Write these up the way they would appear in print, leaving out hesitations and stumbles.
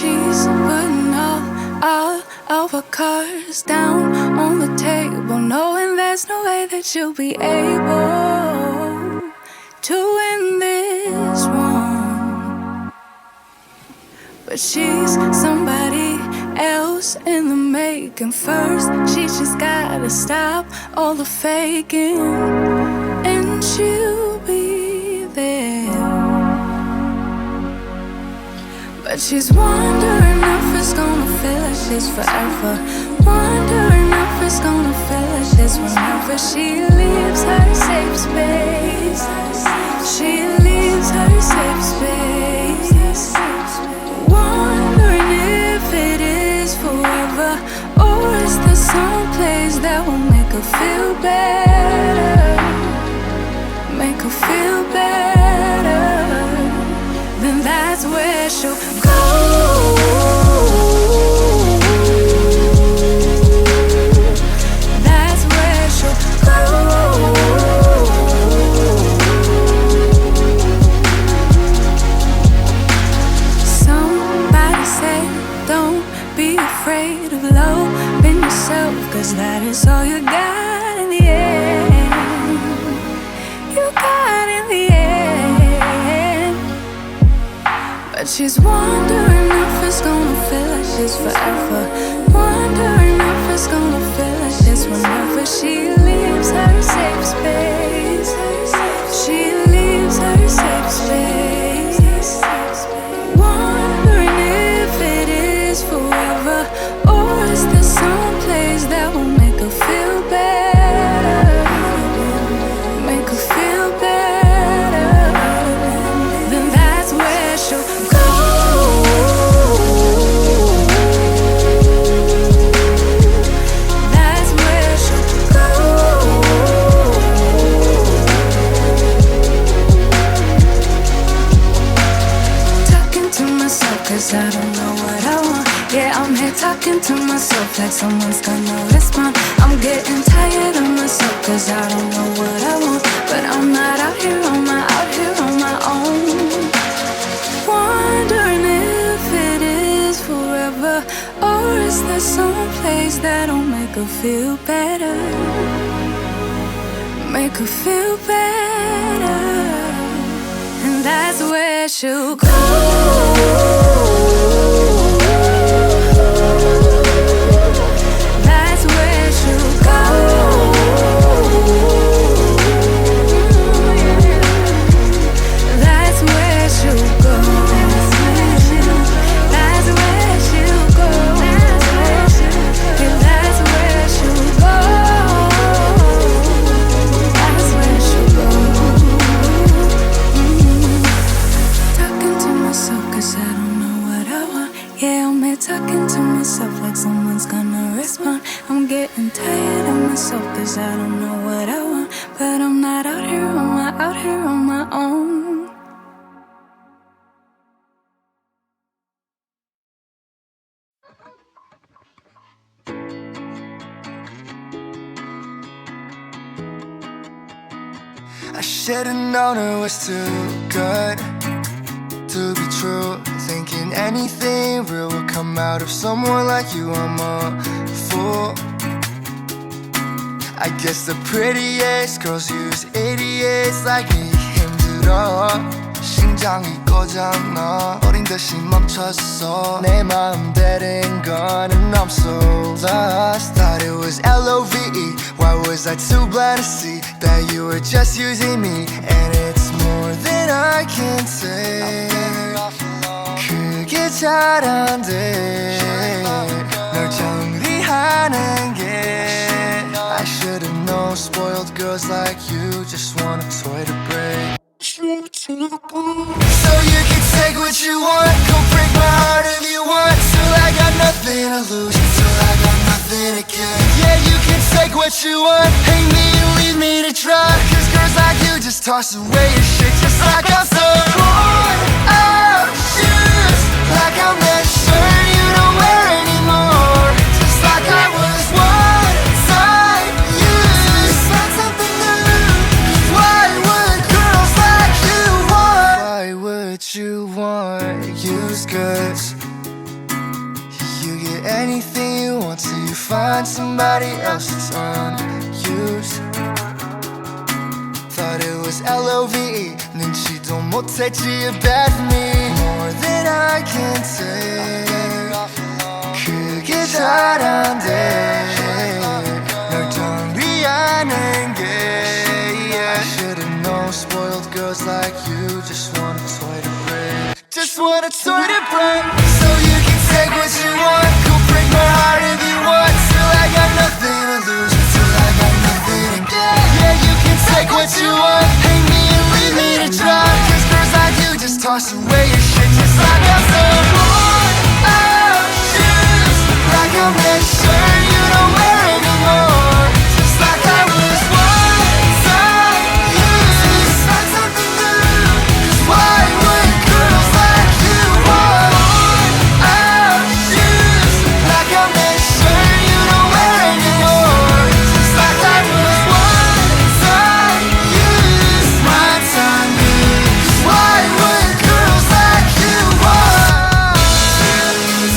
she's putting all of her cards down on the table, knowing there's no way that you'll be able to win this one. But she's somebody else in the making. First, she just gotta stop all the faking, and she'll be there. But she's wondering if it's gonna feel like she's forever. Wondering if it's gonna feel like this whenever she leaves her safe space. She leaves her safe space. Wondering if it is forever, or is there some place that will make her feel better? Make her feel better. Then that's where she'll go. That's where she'll go. Somebody say, don't be afraid of loving yourself, 'cause that is all you got in the end. You got in the end. But she's wondering if it's gonna feel like she's forever. Wondering if it's gonna feel like this whenever she leaves her safe space. She leaves her safe space. Wondering if it is forever, or is there some place that will make her feel better? Make her feel better. Then that's where she'll go. That's where she'll go. Talking to myself 'cause I don't know what I want. Yeah, I'm here talking to myself like someone's gonna respond. I'm getting tired of myself 'cause I don't know what I want. But I'm not out here on my own. Wondering if it is forever, or is there some place that'll make her feel better? Make her feel better. And that's where she'll go. That's where she'll go. That's where she'll go. That's where she'll go. Yeah, that's where she'll go. That's where she'll go. Talking to myself 'cause I don't know what I want. Yeah, I'm here talking to myself like someone's gonna respond. I'm getting tired of myself 'cause I don't know what I want. But I'm not out here on my own. I should've known it was too good to be true. Thinking anything real would come out of someone like you. I'm a fool. I guess the prettiest girls use idiots like me. 힘들어 심장이 꺼졌나 어린 듯이 멈췄어 내 마음 때린 거는 I'm so lost. Thought it was Lvly. Why was I too blind to see that you were just using me? And it's more than I can say. 그게 잘 안 돼. 널 정리하는 게 I should've known spoiled girls like you just want a toy to break. So you can take what you want, go break my heart if you want. Till I got nothing to lose, till I got nothing to give. Yeah, you can take what you want, hate me and leave me to dry. 'Cause girls like you just toss away your shit just like I'm so worn out shoes. Like I'm that shirt you don't wear anymore. Just like I was one time used. Find something new. Why would girls like you want? Why would you want used goods? anything you want till you find somebody else that's unused. Thought it was Lvly 눈치도 못했지 bad for me. More than I can say 그게 잘안돼 널 정리하는 게 I should've known spoiled girls like you just want a toy to break. Just want a toy to break. So you can take what you want, go break my heart if you want. Till I got nothing to lose, till I got nothing to get. Yeah, you can take what you want, hang me and leave me to dry. Cause girls like you just toss away your shit just like I'm someone out shoes. Like I'm that shirt you don't wear anymore. Just like I was one time used. Find something new. Cause why would girls like you want out shoes? Like I'm that shirt you don't wear anymore. Just like I was one time used. My time used. Why would girls like you want shoes?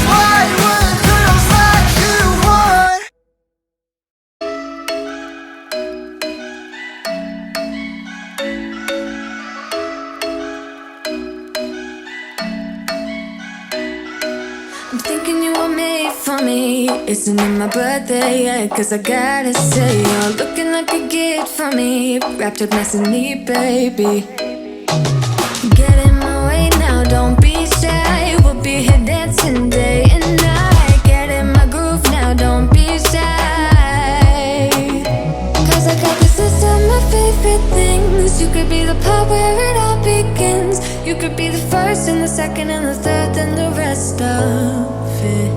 Why would girls like you want? I'm thinking you were made for me. Isn't it my birthday yet? Cause I gotta say, you're looking like a gift for me. Wrapped up nice and neat, baby. Get in my way now, don't be shy. We'll be here dancing day and night. Get in my groove now, don't be shy. Cause I got this list of my favorite things. You could be the part where it all begins. You could be the first and the second and the third and the rest of it.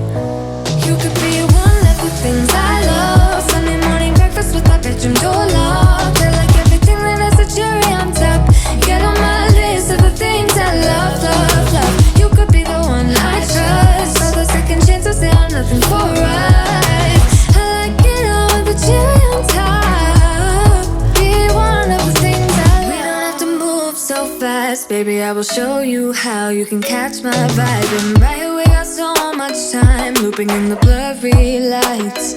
You could be one of the things I love. Sunday morning breakfast with my bedroom door locked. I like everything that has a cherry on top. Get on my list of the things I love, love, love. You could be the one I trust. All the second chances, they are nothing for us. I like it all with the cherry on top. Be one of the things I love. We don't have to move so fast, baby, I will show you how you can catch my vibe. And right here we got so much time, looping in the blurry lights.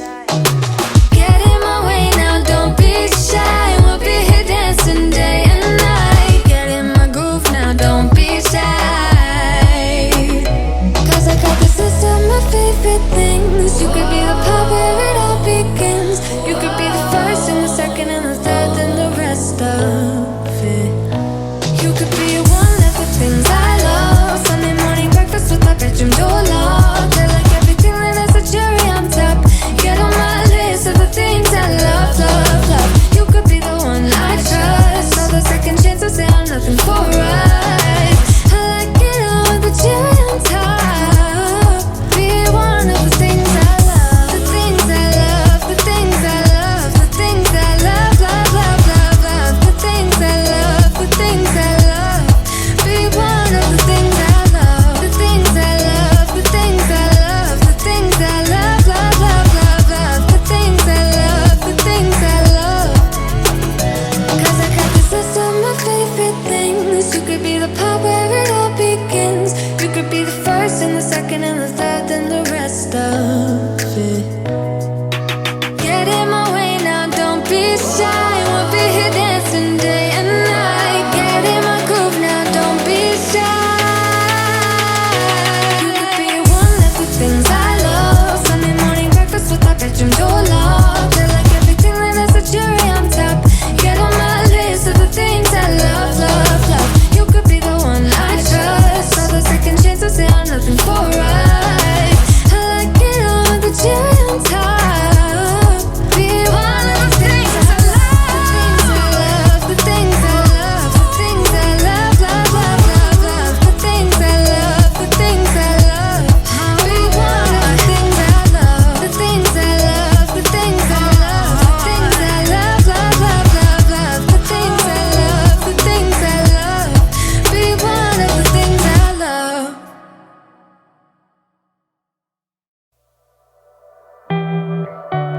Get in my way now, don't be shy. We'll be here dancing day and night. Get in my groove now, don't be shy. Cause I got this list of my favorite things. You could be the part where it all begins. You could be the first and the second and the third and the rest of it. You could be one of the things I love. Sunday morning breakfast with my bedroom door locked. I like everything that has a cherry on top. Get on my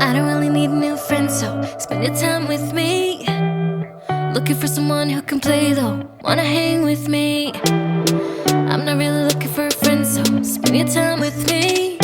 I don't really need a new friend, so spend your time with me. Looking for someone who can play though, wanna hang with me. I'm not really looking for a friend, so spend your time with me.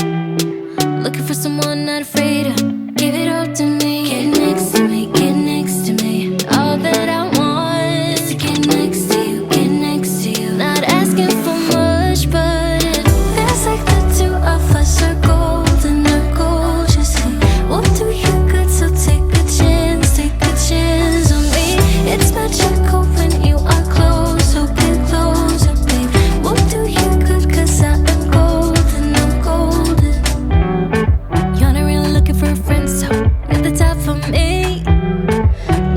Looking for someone not afraid to give it all to me. Get next to me, get next to me. All that I want is to get next to you, get next to you. Not asking for much, but it feels like the two of us are golden or gold. You see, we'll do you good, so take a chance on me. It's magical when you are close, so get closer, babe. We'll do you good, cause I am golden, I'm golden. You're not really looking for a friend, so at the top for me.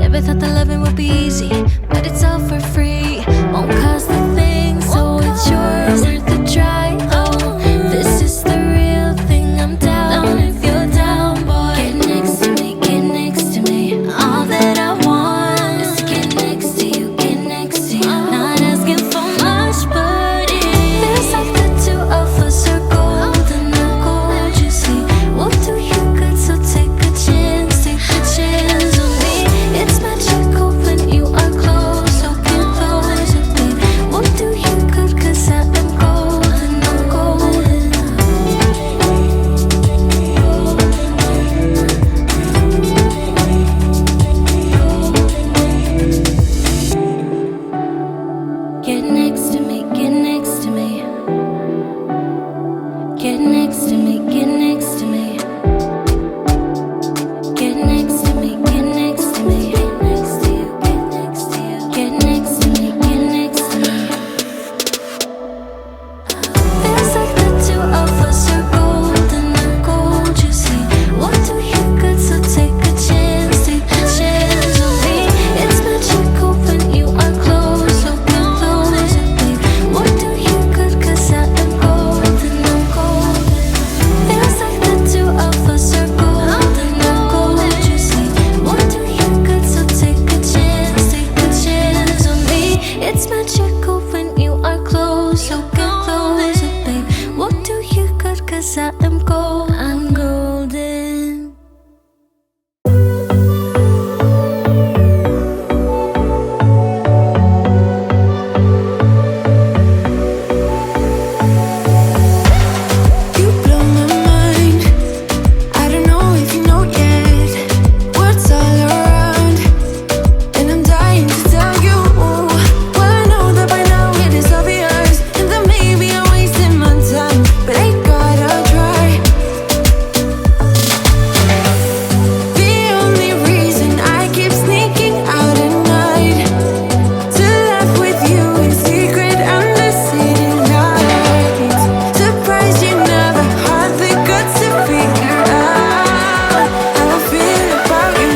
Never thought that loving would be easy, but it's all for free. Won't cost a thing, so it's yours, worth a try. Oh, this is the real thing, I'm down if you're down, boy. Get next to me, get next to me. All that I want is to get next to you, get next to you. Not asking for much, but it feels like the two of us are golden or gold. You see, we'll do you good, so take a chance on me. It's magical when you are close, so get closer, babe. We'll do you good, cause I am golden, I'm golden. Get next to me, get next to me. Get next to me, get next to me. Get next to me, get next to me. Get next to you, get next to you. Get next to me, get next to me. Feels like the two of us are golden or gold, you see. We'll do you good, so take a chance on me. It's magical when you are close, so get closer, babe. We'll do you good, cause I am golden, I'm golden. Feels like the two of us are golden or gold, you see. We'll do you good, so take a chance on me. It's magical when you are close, so get closer, babe. We'll do you good, cause I am gold, I'm golden. You blow my mind. I don't know if you know yet. Words all around, and I'm dying to tell you. Well, I know that by now it is obvious, and that maybe I'm wasting my time, but I gotta try. The only reason I keep sneaking out at night to laugh with you in secret under city lights. Surprised you never had the guts to figure out how I feel about you.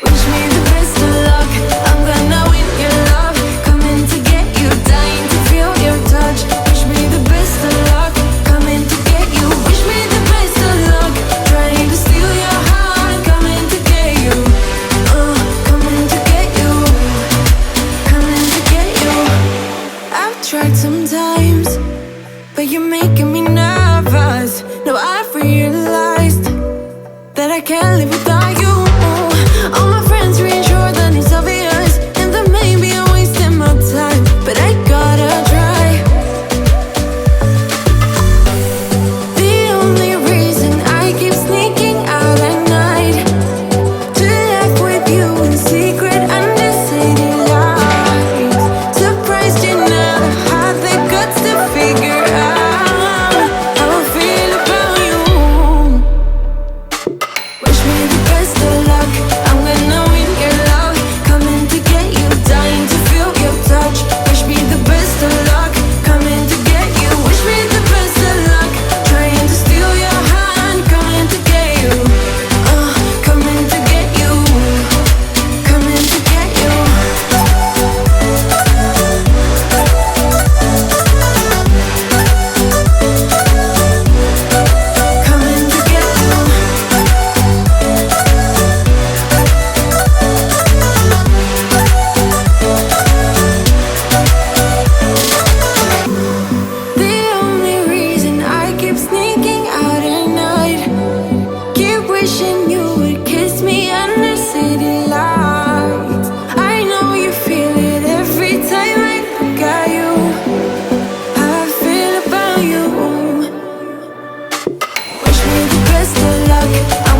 Wish me the best of luck, I'm gonna win your love. Coming to get you, dying to feel your touch. Wish me the best of luck, coming to get you. Wish me the best of luck, trying to steal your heart. Coming to get you, coming to get you, coming to get you. I've tried sometimes, but you're making me nervous. Now I've realized that I can't live without you. All my friends reassure that it's obvious, and that maybe I'm wasting my time, but I gotta try. The only reason I keep sneaking out at night to laugh with you in secret under city lights. Surprised you never had the guts to figure out how I feel about you. Wish me the best of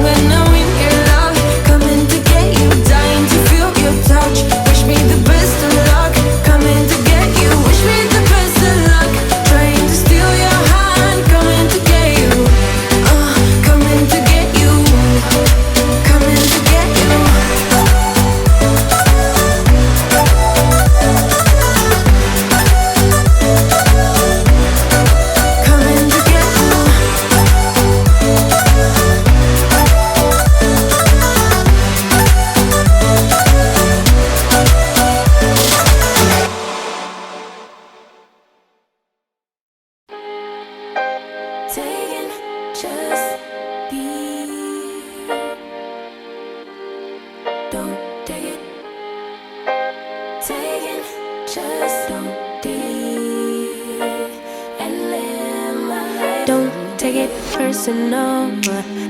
when I'm in your love. Coming to get you, dying to feel your touch. Wish me the best of luck. Coming to get you, wish me the best of luck. Trying to steal your heart. Coming to get you, coming to get you, coming to get you. Coming to get you. Taking just be. Don't take it. Taking just don't be. And live my life. Don't take it personal.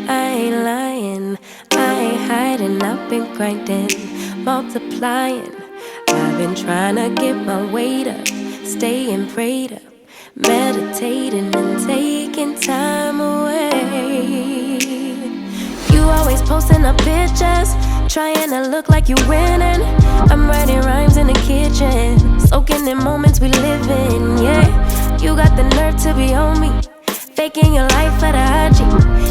I ain't lying. I ain't hiding. I've been grinding, multiplying. I've been trying to get my weight up, staying prayed up, meditating and taking time away. You always posting up pictures, trying to look like you winning. I'm writing rhymes in the kitchen, soaking in moments we live in. Yeah, you got the nerve to be on me, faking your life for the IG.